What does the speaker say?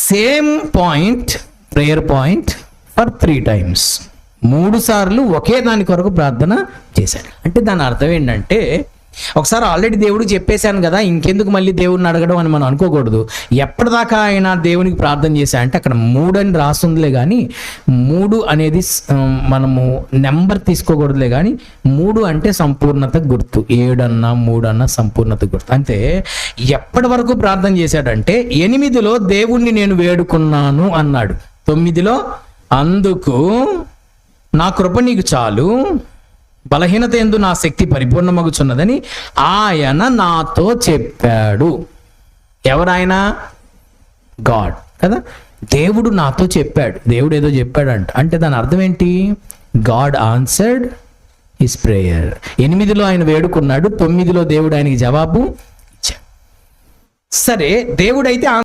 Same point, prayer point for 3 times. 3 సార్లు ఒకే దాని కొరకు ప్రార్థన చేశాడు. అంటే దాని అర్థం ఏంటంటే, ఒకసారి ఆల్రెడీ దేవుడికి చెప్పేశాను కదా, ఇంకెందుకు మళ్ళీ దేవుడిని అడగడం అని మనం అనుకోకూడదు. ఎప్పటిదాకా ఆయన దేవునికి ప్రార్థన చేశా అంటే అక్కడ 3 అని రాస్తుందిలే కానీ 3 అనేది మనము నెంబర్ తీసుకోకూడదులే కానీ 3 అంటే సంపూర్ణత గుర్తు. 7 అన్నా 3 అన్నా సంపూర్ణత గుర్తు. అంటే ఎప్పటి వరకు ప్రార్థన చేశాడంటే 8లో దేవుణ్ణి నేను వేడుకున్నాను అన్నాడు. 9లో అందుకు నా కృప నీకు చాలు, బలహీనత యందు నా శక్తి పరిపూర్ణమగుచున్నదని ఆయన నాతో చెప్పాడు. ఎవరాయన? గాడ్ కదా. దేవుడు నాతో చెప్పాడు. దేవుడు ఏదో చెప్పాడంట. అంటే దాని అర్థం ఏంటి? God answered his prayer. 8లో ఆయన వేడుకున్నాడు, 9లో దేవుడు ఆయనకి జవాబు ఇచ్చాడు. సరే, దేవుడైతే